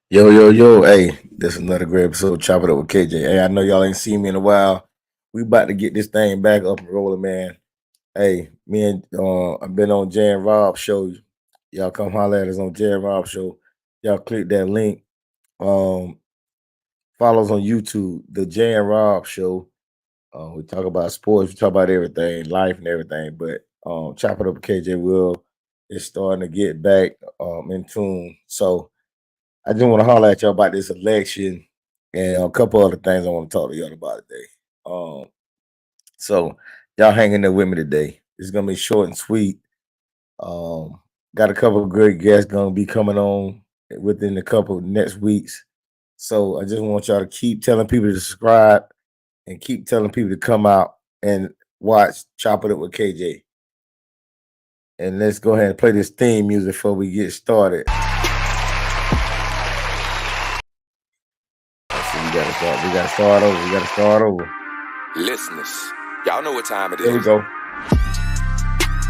Yo, yo, yo, hey, this is another great episode. Chop it up with KJ. Hey, I know y'all ain't seen me in a while. We about to get this thing back up and rolling, man. Hey, me and I've been on Jay and Rob show. Y'all come holler at us on Jay and Rob show. Y'all click that link. Um, Follow us on YouTube, the Jay and Rob show. We talk about sports, we talk about everything, life and everything. But Chop it up with KJ Will is starting to get back in tune. So I just want to holler at y'all about this election and a couple other things I want to talk to y'all about today. Um, so y'all hanging there with me today. It's gonna be short and sweet. Um, got a couple of great guests gonna be coming on within a couple of next weeks. So I just want y'all to keep telling people to subscribe and keep telling people to come out and watch Chop It Up with KJ. And let's go ahead and play this theme music before we get started. So we gotta start. We gotta start over. We gotta start over. Listeners, y'all know what time it is. There we go.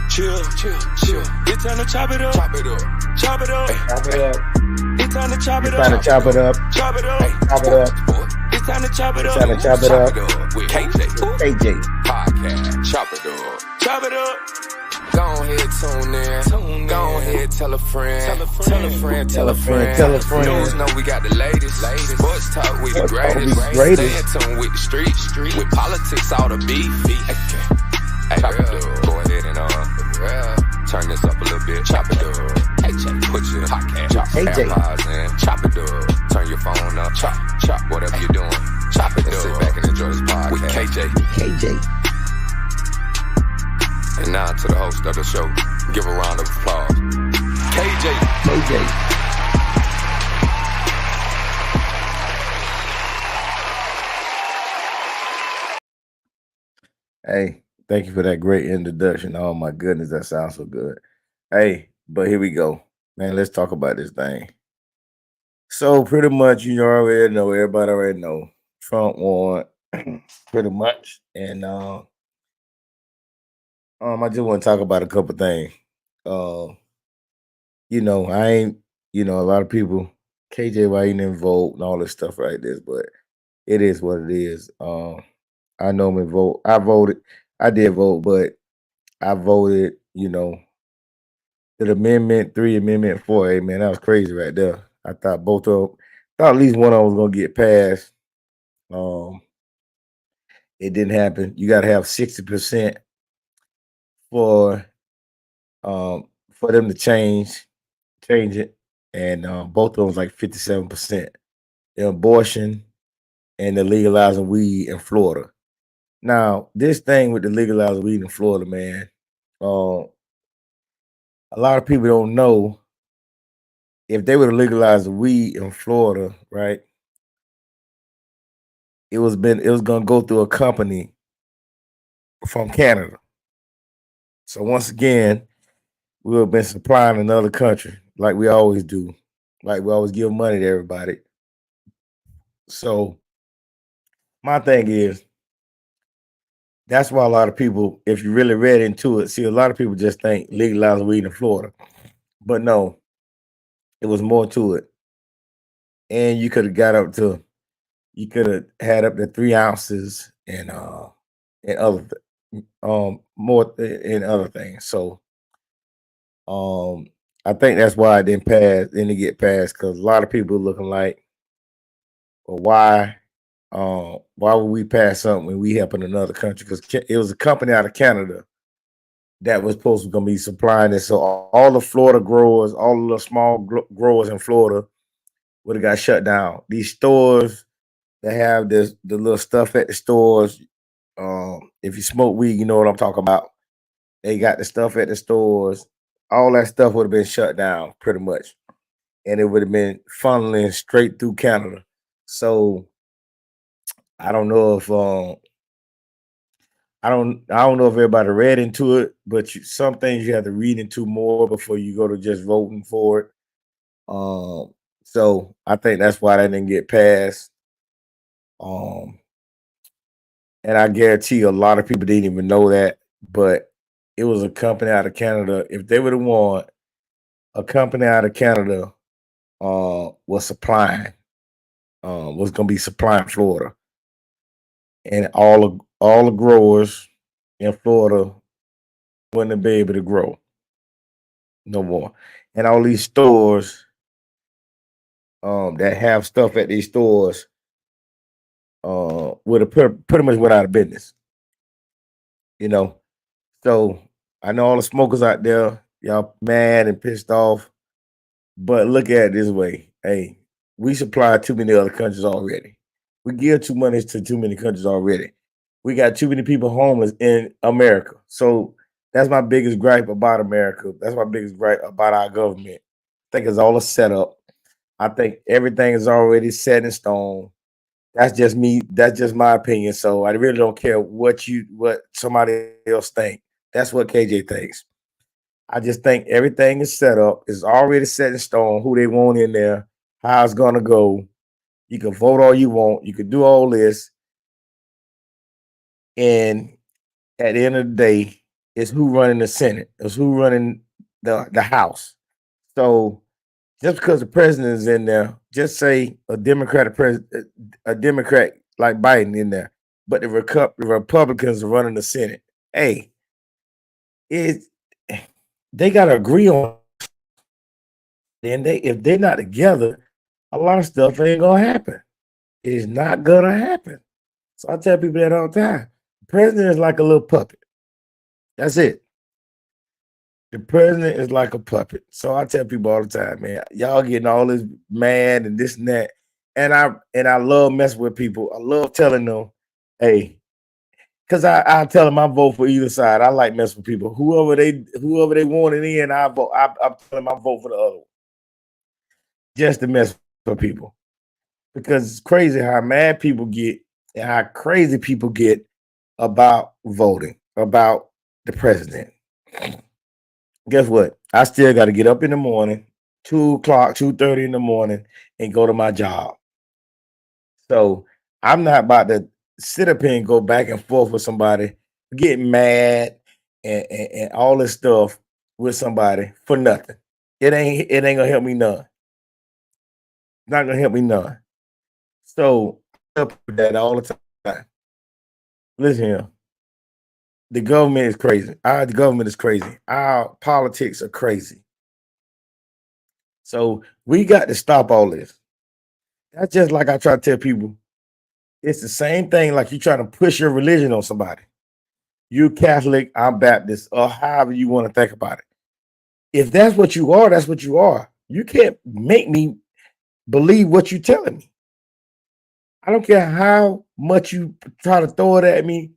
Chill, chill, chill. It's time to chop it up. Chop it up. Chop it up. Chop it up. It's time to chop it It's time to up. chop it up. Chop it up. Chop it up. It's time to chop it It's up. time to chop it up. With KJ. KJ. Podcast. Chop it up. Chop it up. Go ahead, tune in. Go ahead, tell a friend. Tell a friend. Tell a friend. Tell a friend. News know we got the latest. Sports talk we the greatest. Stay in tune with the street. With politics all the beef. Hey, chop it up. Go ahead and turn this up a little bit. Chop it up. Put your podcast. Chop AirPods in. Chop it up. Turn your phone up. Chop. Whatever you're doing. Chop it up. Sit back and enjoy this podcast with KJ. KJ. And now to the host of the show. Give a round of applause. KJ. KJ. Hey, thank you for that great introduction. Oh my goodness, that sounds so good. Hey, but here we go. Man, let's talk about this thing. So pretty much you already know, everybody already know. Trump won pretty much. And I just want to talk about a couple things. Uh, I ain't, a lot of people, KJ, why you didn't vote and all this stuff like this, but it is what it is. I normally vote. I voted. I did vote, but I voted, the Amendment 3, Amendment 4. Hey, man, that was crazy right there. I thought thought at least one of them was going to get passed. Um, it didn't happen. You got to have 60% for them to change it. And both of them was like 57%. The abortion and the legalizing weed in Florida. Now, this thing with the legalizing weed in Florida, man, a lot of people don't know if they would have legalized the weed in Florida, right? It was gonna go through a company from Canada. So once again, we would have been supplying another country like we always do, like we always give money to everybody. So my thing is, that's why a lot of people, if you really read into it, see a lot of people just think legalizing weed in Florida, but no, it was more to it. And you could have had up to 3 ounces and other more and other things. So I think that's why it didn't get passed, because a lot of people looking like, well, why would we pass something when we helping another country? Because it was a company out of Canada that was supposed to be supplying it. So all the Florida growers, all the small growers in Florida would have got shut down. These stores that have the little stuff at the stores. If you smoke weed, you know what I'm talking about. They got the stuff at the stores. All that stuff would have been shut down pretty much, and it would have been funneling straight through Canada. So I don't know if I don't know if everybody read into it, but some things you have to read into more before you go to just voting for it. So I think that's why that didn't get passed. And I guarantee you a lot of people didn't even know that, but it was a company out of Canada. If they would have won, a company out of Canada was supplying, was going to be supplying Florida, and all the growers in Florida wouldn't be able to grow no more, and all these stores that have stuff at these stores would have pretty much went out of business. You know, so I know all the smokers out there, y'all mad and pissed off, but look at it this way: hey, we supply too many other countries already. We give too much to too many countries already. We got too many people homeless in America. So that's my biggest gripe about America. That's my biggest gripe about our government. I think it's all a setup. I think everything is already set in stone. That's just me. That's just my opinion. So I really don't care what somebody else think. That's what KJ thinks. I just think everything is set up. It's already set in stone. Who they want in there, how it's gonna go. You can vote all you want. You can do all this, and at the end of the day, it's who running the Senate. It's who running the House. So just because the president is in there, just say a Democratic president, a Democrat like Biden in there, but the Republicans are running the Senate. Hey, they got to agree on. Then if they're not together, a lot of stuff ain't gonna happen. It is not gonna happen. So I tell people that all the time. The president is like a little puppet. That's it. The president is like a puppet. So I tell people all the time, man, y'all getting all this mad and this and that. And I love messing with people. I love telling them, hey, because I tell them I vote for either side. I like messing with people. Whoever they want it in, I vote. I'm telling them I vote for the other one. Just to mess with people. Because it's crazy how mad people get and how crazy people get about voting, about the president. Guess what? I still got to get up in the morning, 2:00, 2:30 in the morning, and go to my job. So I'm not about to sit up here and go back and forth with somebody, get mad and all this stuff with somebody for nothing. It ain't gonna help me none. Not gonna help me none. So I tell people that all the time. Listen here. The government is crazy. Our government is crazy. Our politics are crazy. So we got to stop all this. That's just like I try to tell people. It's the same thing like you trying to push your religion on somebody. You Catholic, I'm Baptist, or however you want to think about it. If that's what you are, that's what you are. You can't make me believe what you're telling me. I don't care how much you try to throw it at me,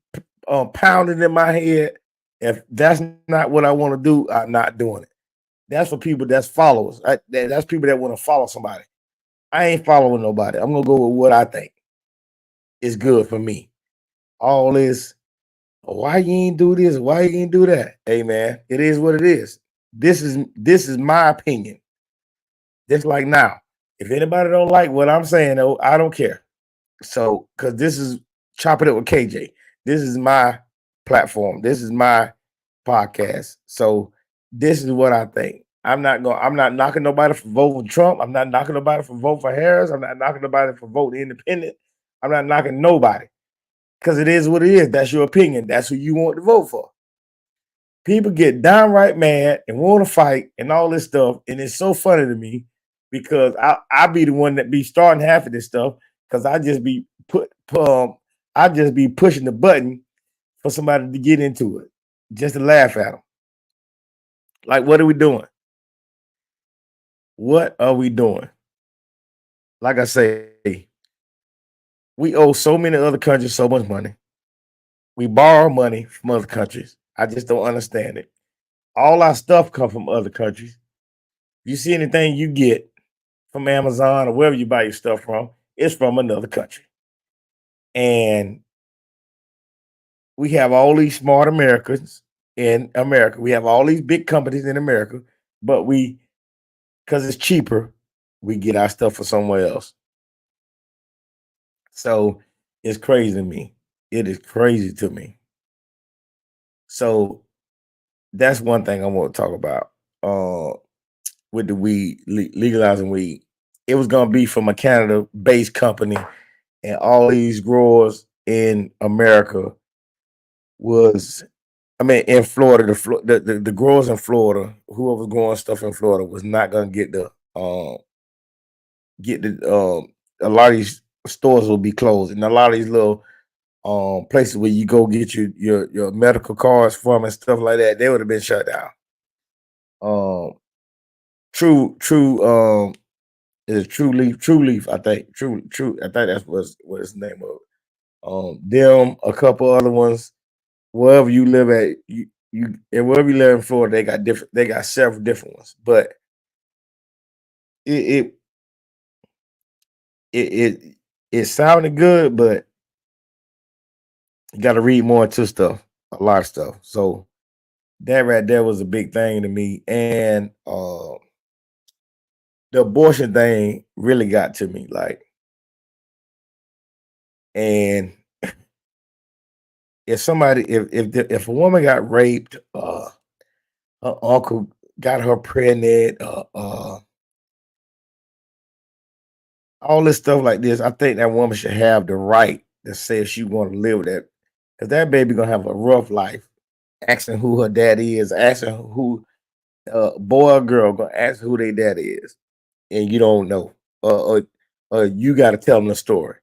pound it in my head. If that's not what I want to do, I'm not doing it. That's for people that's followers. That's people that want to follow somebody. I ain't following nobody. I'm gonna go with what I think is good for me. All this, why you ain't do this? Why you ain't do that? Hey man, it is what it is. This is my opinion. Just like now, if anybody don't like what I'm saying, though, I don't care. So, because this is Chop It Up with KJ. This is my platform. This is my podcast. So, this is what I think. I'm not knocking nobody for voting Trump. I'm not knocking nobody for voting for Harris. I'm not knocking nobody for voting independent. I'm not knocking nobody. Because it is what it is. That's your opinion. That's who you want to vote for. People get downright mad and want to fight and all this stuff. And it's so funny to me because I be the one that be starting half of this stuff because I just be pushing the button for somebody to get into it, just to laugh at them. Like, what are we doing? What are we doing? Like I say, we owe so many other countries so much money. We borrow money from other countries. I just don't understand it. All our stuff come from other countries. You see anything you get from Amazon or wherever you buy your stuff from, it's from another country. And we have all these smart Americans in America. We have all these big companies in America, but because it's cheaper, we get our stuff from somewhere else. So it's crazy to me. It is crazy to me. So that's one thing I want to talk about with the weed, legalizing weed. it was gonna be from a Canada-based company, and all these growers in America was, I mean, in Florida, the growers in Florida, whoever was growing stuff in Florida, was not gonna get the a lot of these stores will be closed, and a lot of these little places where you go get your medical cards from and stuff like that, they would have been shut down. True is it True Leaf, I think. True, I think that's what his name of. Them, a couple other ones, wherever you live at, you and wherever you live in Florida, they got several different ones. But it it it, it sounded good, but you gotta read more into stuff, a lot of stuff. So that right there was a big thing to me. And the abortion thing really got to me. Like, and if somebody, if a woman got raped, her uncle got her pregnant, all this stuff like this, I think that woman should have the right to say if she want to live with that, because that baby gonna have a rough life. Asking who her daddy is, asking who, boy or girl, gonna ask who their daddy is, and you don't know, you got to tell them the story.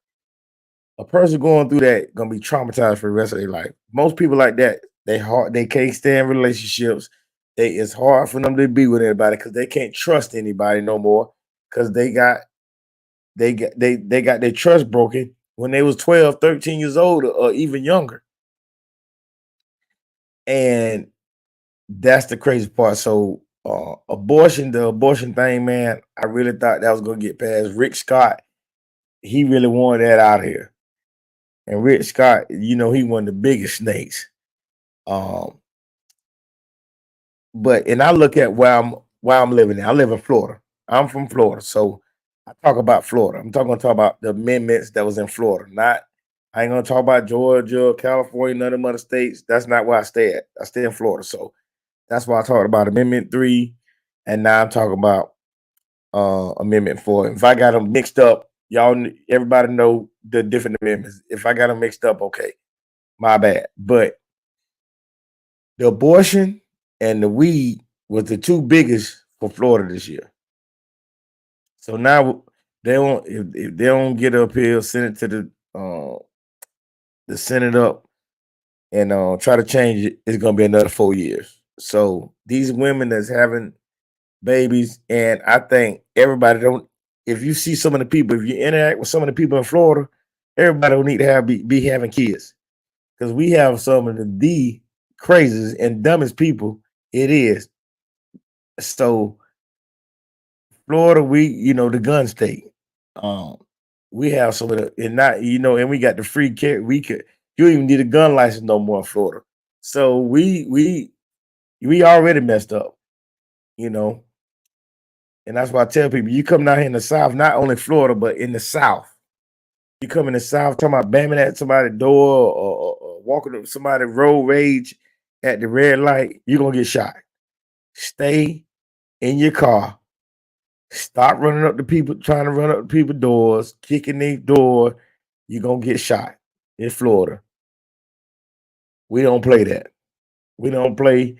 A person going through that gonna be traumatized for the rest of their life. Most people like that, they can't stand relationships. It's hard for them to be with anybody because they can't trust anybody no more because they got their trust broken when they was 12, 13 years old or even younger. And that's the crazy part. So the abortion thing, man, I really thought that was gonna get past. Rick Scott, he really wanted that out of here. And Rick Scott, he one of the biggest snakes. But and I look at where I'm living now. I live in Florida. I'm from Florida, so I talk about Florida. Gonna talk about the amendments that was in Florida. I ain't gonna talk about Georgia, California, none of them other states. That's not where I stay at. I stay in Florida, so that's why I talked about Amendment 3, and now I'm talking about Amendment 4. If I got them mixed up, everybody know the different amendments. If I got them mixed up, okay, my bad. But the abortion and the weed was the two biggest for Florida this year. So now they won't, if they don't get up here, send it to the Senate up and try to change it, it's gonna be another 4 years. So these women that's having babies, and I think everybody don't. If you see some of the people, if you interact with some of the people in Florida, everybody don't need to be having kids, because we have some of the craziest and dumbest people. It is. So Florida, the gun state. We have some of the, and not, and we got the free care. You don't even need a gun license no more in Florida. So we already messed up, and that's why I tell people, you come down here in the South, not only Florida, but in the South. You come in the South, talking about banging at somebody's door or walking up somebody road rage at the red light, you're gonna get shot. Stay in your car. Stop running up to people, trying to run up to people's doors, kicking their door. You're gonna get shot in Florida. We don't play that. We don't play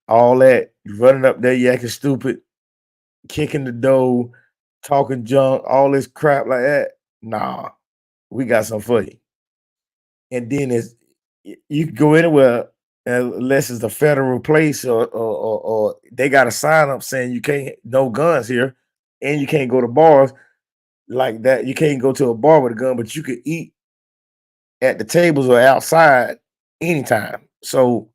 all that running up there, acting stupid, kicking the door, talking junk, all this crap like that. Nah, we got something for you. And then you can go anywhere unless it's a federal place or they got a sign up saying you can't, no guns here, and you can't go to bars like that. You can't go to a bar with a gun, but you could eat at the tables or outside anytime. So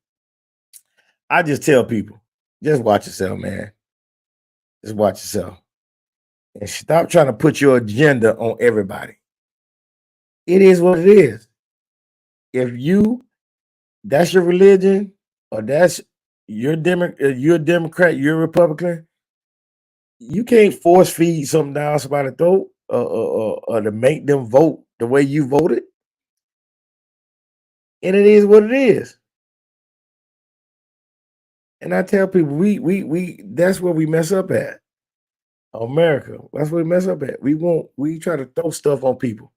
I just tell people, just watch yourself, man. Just watch yourself. And stop trying to put your agenda on everybody. It is what it is. If that's your religion, or that's you're a Democrat, you're a Republican, you can't force feed something down somebody's throat or to make them vote the way you voted. And it is what it is. And I tell people, we that's where we mess up at. America. That's what we mess up at. We try to throw stuff on people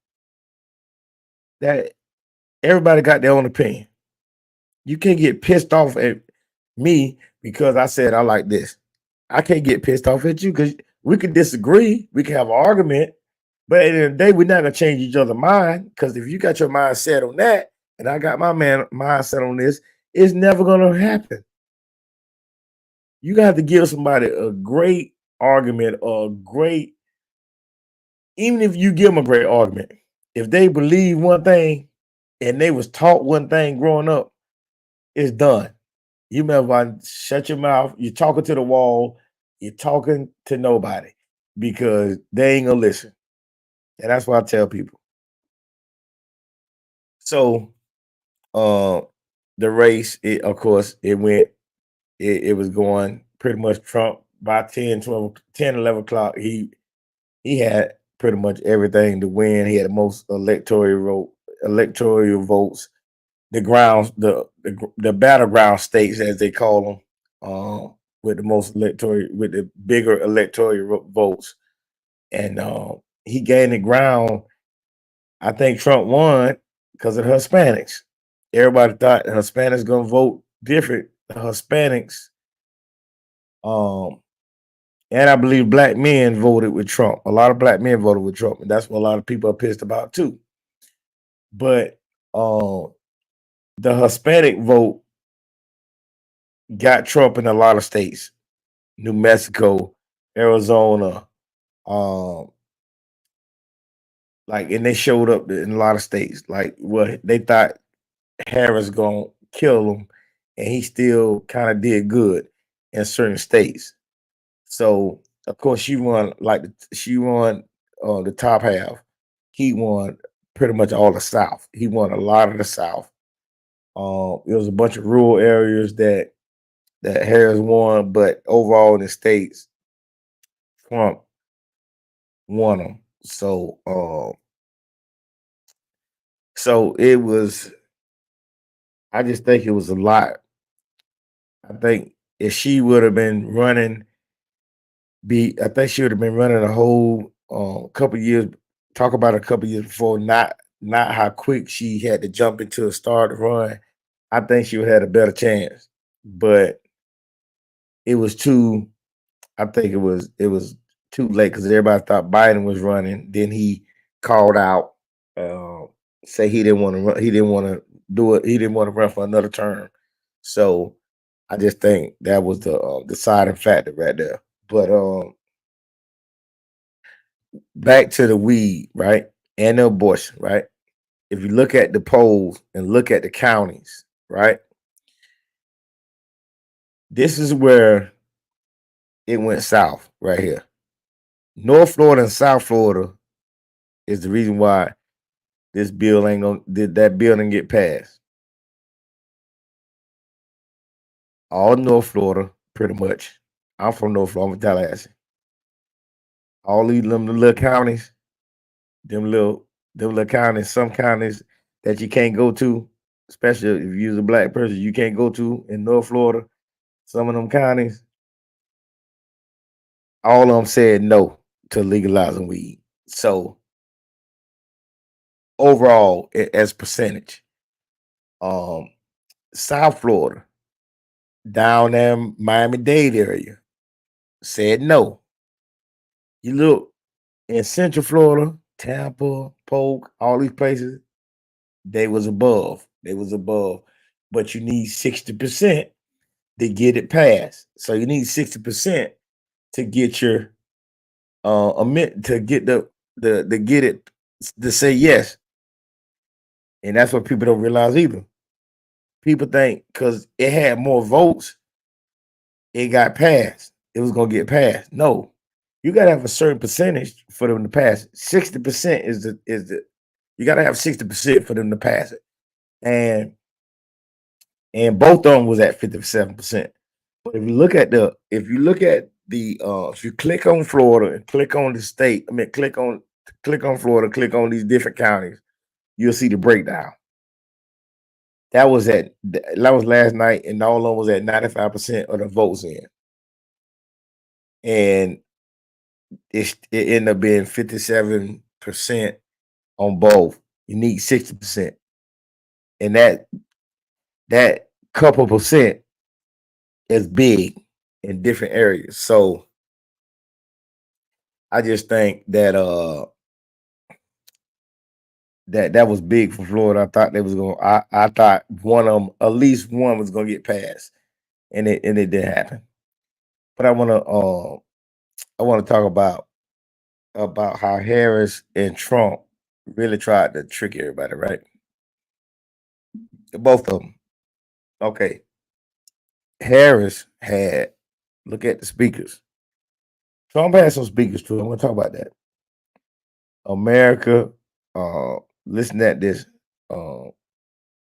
that everybody got their own opinion. You can't get pissed off at me because I said I like this. I can't get pissed off at you because we can disagree. We can have an argument, but at the end of the day, we're not gonna change each other's mind. Because if you got your mind set on that, and I got my mindset on this, it's never gonna happen. You got to give somebody a great argument or a great, even if you give them a great argument, if they believe one thing and they was taught one thing growing up, it's done. You remember, shut your mouth. You're talking to the wall. You're talking to nobody because they ain't gonna listen. And that's what I tell people. So, the race, of course, it was going pretty much Trump by 10, 11 o'clock. He had pretty much everything to win. He had the most electoral votes. The grounds, the battleground states, as they call them, with the most with the bigger electoral votes, and he gained the ground. I think Trump won because of the Hispanics. Everybody thought the Hispanics gonna vote different. The Hispanics, and I believe black men voted with Trump. A lot of black men voted with Trump, and that's what a lot of people are pissed about too. But the Hispanic vote got Trump in a lot of states, New Mexico, Arizona, like, and they showed up in a lot of states. Like, what they thought Harris gonna kill him, and he still kind of did good in certain states. So of course she won. She won the top half. He won pretty much all the South. He won a lot of the South. It was a bunch of rural areas that Harris won, but overall in the states, Trump won them. So it was. I just think it was a lot. I think if she would have been running, I think she would have been running a whole couple years. Talk about a couple years before, not how quick she had to jump into a start to run. I think she would have had a better chance, but it was too. I think it was too late because everybody thought Biden was running. Then he called out, say he didn't want to run. He didn't want to do it. He didn't want to run for another term. So I just think that was the deciding factor right there. But back to the weed, right, and the abortion, right? If you look at the polls and look at the counties, right, this is where it went south right here. North Florida and South Florida is the reason why this bill ain't gonna that bill didn't get passed. All North Florida, pretty much. I'm from North Florida, I'm from Tallahassee. All these little counties, them little counties, some counties that you can't go to, especially if you're a black person, you can't go to in North Florida. Some of them counties, all of them said no to legalizing weed. So overall, as percentage, South Florida, down there Miami-Dade area, said no. You look in Central Florida, Tampa, Polk, all these places, they was above. They was above. But you need 60% to get it passed. So you need 60% to get your to get the get it to say yes. And that's what people don't realize either. People think because it had more votes, it got passed. It was gonna get passed. No, you gotta have a certain percentage for them to pass it. 60% is the you gotta have 60% for them to pass it. And both of them was at 57%. But if you look at the if you click on Florida and click on the state, click on Florida, click on these different counties, you'll see the breakdown. That was last night, and all of them was at 95% of the votes in. And it ended up being 57% on both. You need 60%. And that couple percent is big in different areas. So I just think that that was big for Florida. I thought they was gonna. I thought one of them, at least one, was gonna get passed, and it didn't happen. But I wanna talk about how Harris and Trump really tried to trick everybody, right? Both of them. Okay, Harris had look at the speakers. Trump had some speakers too. I'm gonna talk about that. America, listen at this.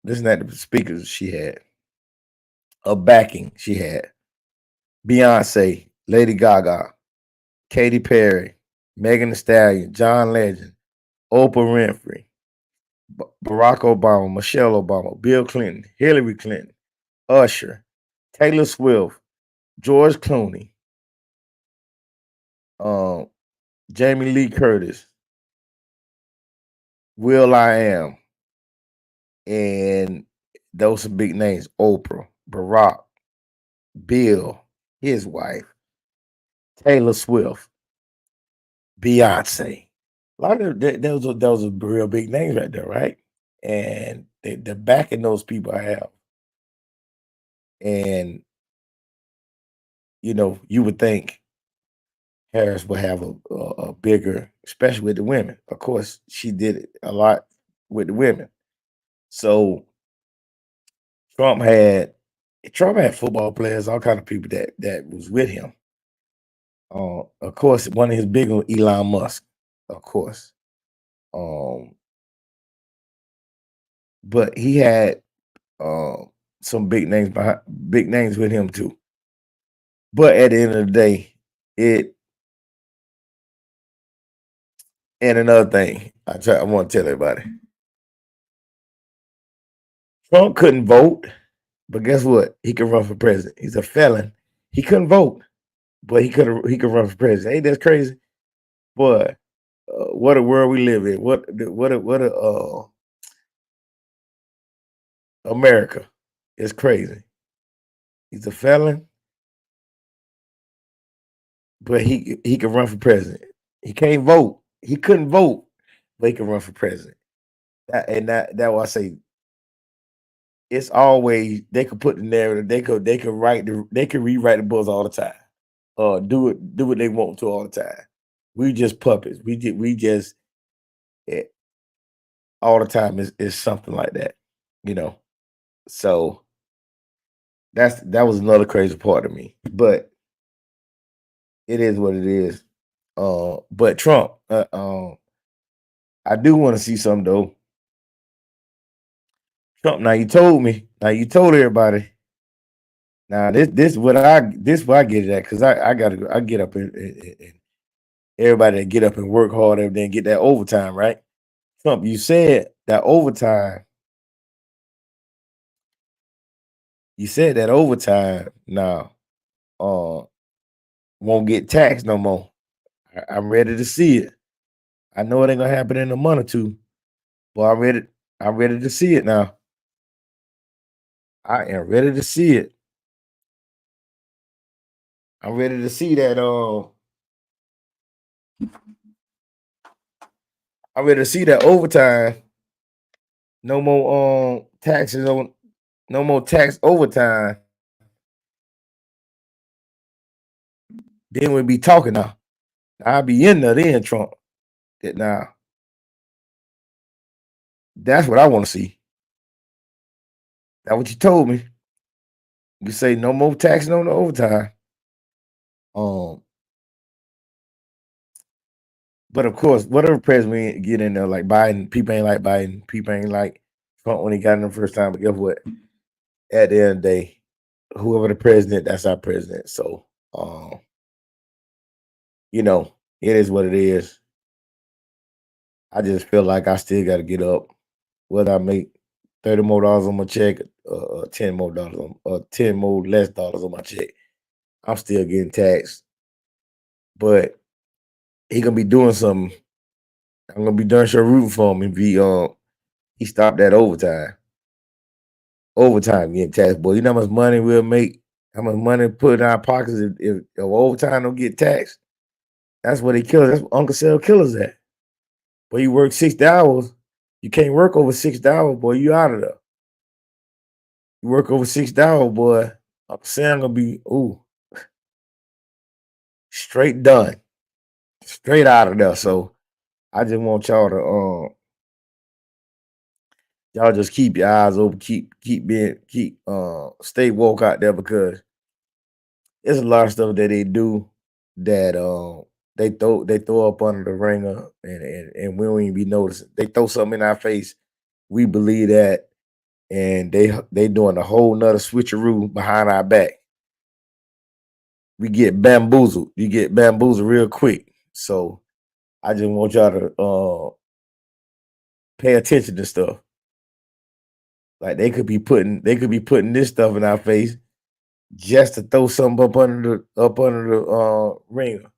Listen at the speakers she had. A backing she had. Beyonce, Lady Gaga, Katy Perry, Megan Thee Stallion, John Legend, Oprah Winfrey, Barack Obama, Michelle Obama, Bill Clinton, Hillary Clinton, Usher, Taylor Swift, George Clooney, Jamie Lee Curtis, Will I Am, and those are big names. Oprah, Barack, Bill, his wife, Taylor Swift, Beyonce. A lot of those are real big names right there, right? And the backing those people I have. And you would think Harris would have a bigger, especially with the women. Of course, she did it a lot with the women. So Trump had football players, all kind of people that was with him. Of course, one of his big ones, Elon Musk, of course. But he had some big names with him too. But at the end of the day, and another thing, I want to tell everybody. Trump couldn't vote, but guess what? He could run for president. He's a felon. He couldn't vote, but he could run for president. Ain't that crazy? Boy, what a world we live in. What a America. It's crazy. He's a felon, but he could run for president. He can't vote. He couldn't vote, but he can run for president. That why I say it's always they could put the narrative. They could rewrite the books all the time. Do what they want to all the time. We just puppets. We just all the time is something like that, So that was another crazy part of me, but it is what it is. But Trump, I do want to see something though. Trump, now you told everybody. Now this what I get it at, because I get up and everybody get up and work hard and then get that overtime, right? Trump, you said that overtime. You said that overtime now won't get taxed no more. I'm ready to see it. I know it ain't gonna happen in a month or two, but I'm ready to see it now. I am ready to see it. I'm ready to see that. I'm ready to see that overtime. No more taxes on. No more tax overtime. Then we'll be talking now. I'll be in there then, Trump. Now, that's what I want to see. That's what you told me. You say no more taxing on the overtime. But of course, whatever president we get in there, like Biden, people ain't like Biden. People ain't like Trump when he got in the first time. But guess what? At the end of the day, whoever the president, that's our president. So, it is what it is. I just feel like I still got to get up, whether I make $30 more on my check, $10 more $10 more less dollars on my check. I'm still getting taxed, but he gonna be doing something. I'm gonna be darn sure rooting for him if he stopped that overtime. Overtime getting taxed, boy. You know how much money we'll make, how much money put in our pockets if overtime don't get taxed. That's what they kill us. That's what Uncle Sal kills at. But you work 60 hours, you can't work over 60 hours, boy. You out of there. You work over 60 hours, boy. Uncle Sam gonna be straight done, straight out of there. So I just want y'all to y'all just keep your eyes open, stay woke out there, because there's a lot of stuff that they do that they throw up under the ringer, and we don't even be noticing. They throw something in our face, we believe that, and they doing a whole nother switcheroo behind our back. We get bamboozled. You get bamboozled real quick. So I just want y'all to pay attention to stuff. Like they could be putting this stuff in our face just to throw something up under the ringer.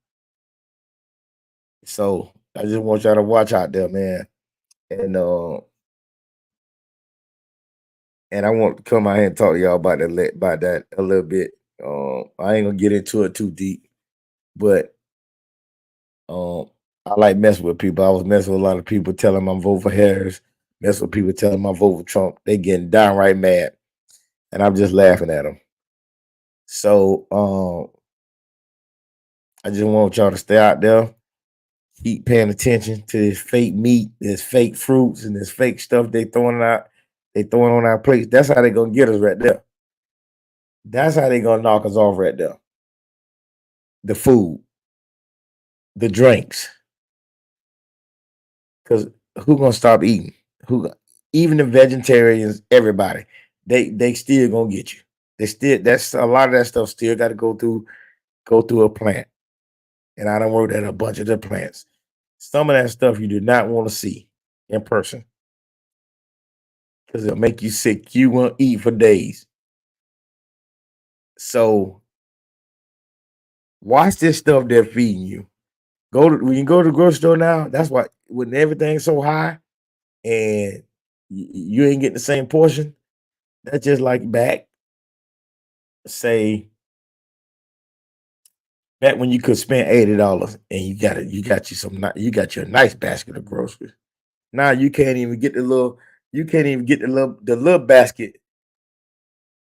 So I just want y'all to watch out there, man. And I want to come out here and talk to y'all about that a little bit. I ain't gonna get into it too deep, but I like messing with people. I was messing with a lot of people telling them I'm vote for Harris, messing with people telling them I'm vote for Trump. They getting downright mad, and I'm just laughing at them. So I just want y'all to stay out there, keep paying attention to this fake meat, this fake fruits, and this fake stuff they throwing on our plates. That's how they gonna get us right there. That's how they gonna knock us off right there. The food, the drinks. Because who gonna stop eating? Even the vegetarians, everybody, they still gonna get you. That's a lot of that stuff still got to go through a plant. And I don't work at a bunch of the plants. Some of that stuff you do not want to see in person, because it'll make you sick. You won't eat for days. So watch this stuff they're feeding you. When you go to the grocery store now, that's why when everything's so high and you ain't getting the same portion, that's just like back when you could spend $80 and you got you a nice basket of groceries. Now you can't even get the little basket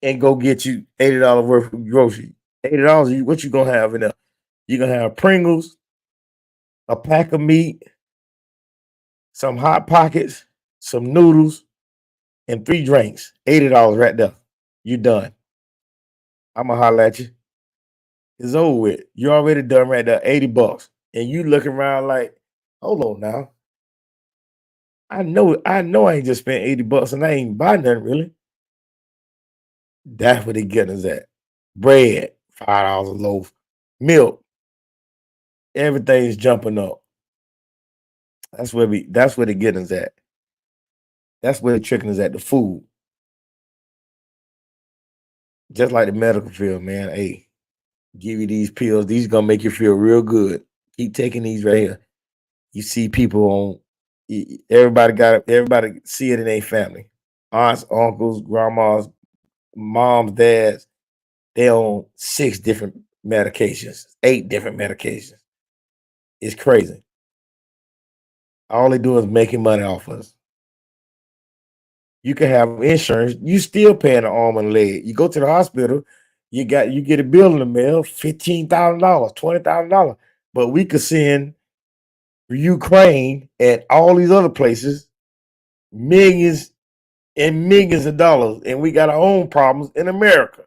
and go get you $80 worth of groceries. $80, what you gonna have in there? You're gonna have Pringles, a pack of meat, some Hot Pockets, some noodles, and 3 drinks. $80 right there. You done. I'm gonna holler at you. It's over with. You're already done right there. $80. And you looking around like, hold on now. I know I ain't just spent $80 and I ain't buy nothing really. That's what they getting us at. Bread, $5 a loaf. Milk. Everything's jumping up. That's where they getting us at. That's where they're tricking us at, the food. Just like the medical field, man. Hey, give you these pills. These gonna make you feel real good. Keep taking these right here. You see people everybody see it in their family. Aunts, uncles, grandmas, moms, dads. They on 6 different medications, 8 different medications. It's crazy. All they do is making money off us. You can have insurance, you still paying an arm and a leg. You go to the hospital, you get a bill in the mail, $15,000, $20,000. But we could send Ukraine and all these other places millions and millions of dollars, and we got our own problems in America.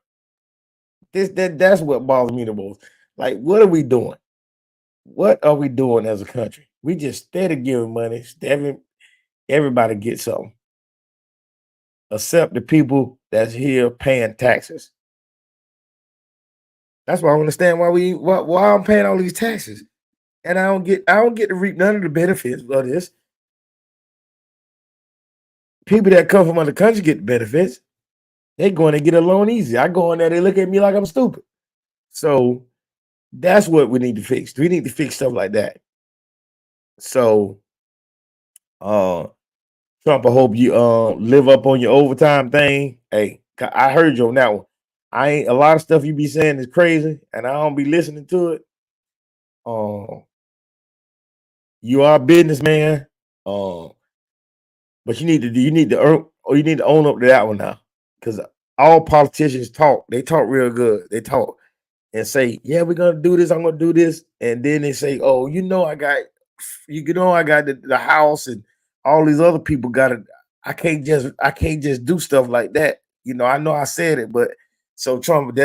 That's what bothers me the most. Like, what are we doing? What are we doing as a country? We just steady giving money, everybody gets something, except the people that's here paying taxes. That's why I understand why I'm paying all these taxes, and I don't get to reap none of the benefits of this. People that come from other countries get the benefits. They going to get a loan easy. I go in there, they look at me like I'm stupid. So that's what we need to fix. We need to fix stuff like that. So Trump, I hope you live up on your overtime thing. Hey, I heard you on that one. I ain't a lot of stuff you be saying is crazy, and I don't be listening to it. You are a businessman. But you need to own up to that one now. Because all politicians talk, they talk real good. They talk and say, yeah, we're gonna do this, I'm gonna do this. And then they say, oh, I got the house and all these other people got it. I can't just do stuff like that. I know I said it, but so Trump,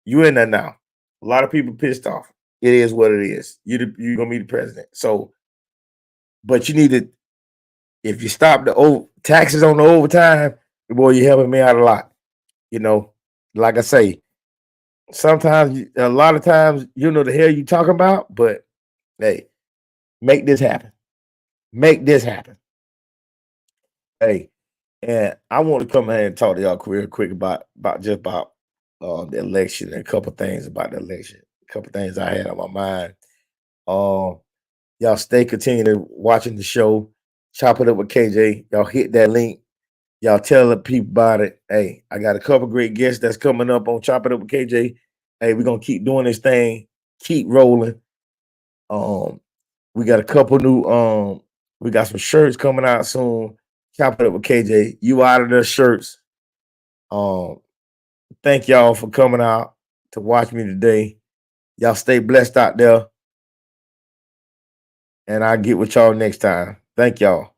you in there now. A lot of people pissed off. It is what it is. You're gonna be the president. So, but you need to, if you stop the taxes on the overtime, boy, you're helping me out a lot. Like I say, sometimes, a lot of times, the hell you talking about, but hey, make this happen. Make this happen. Hey, and I want to come in and talk to y'all real quick about the election and a couple things about the election. A couple things I had on my mind. Y'all continue to watching the show. Chop It Up with KJ. Y'all hit that link. Y'all tell the people about it. Hey, I got a couple great guests that's coming up on Chop It Up with KJ. Hey, we're gonna keep doing this thing, keep rolling. We got a couple new we got some shirts coming out soon. Chop It Up with KJ. You out of the shirts. Thank y'all for coming out to watch me today. Y'all stay blessed out there. And I'll get with y'all next time. Thank y'all.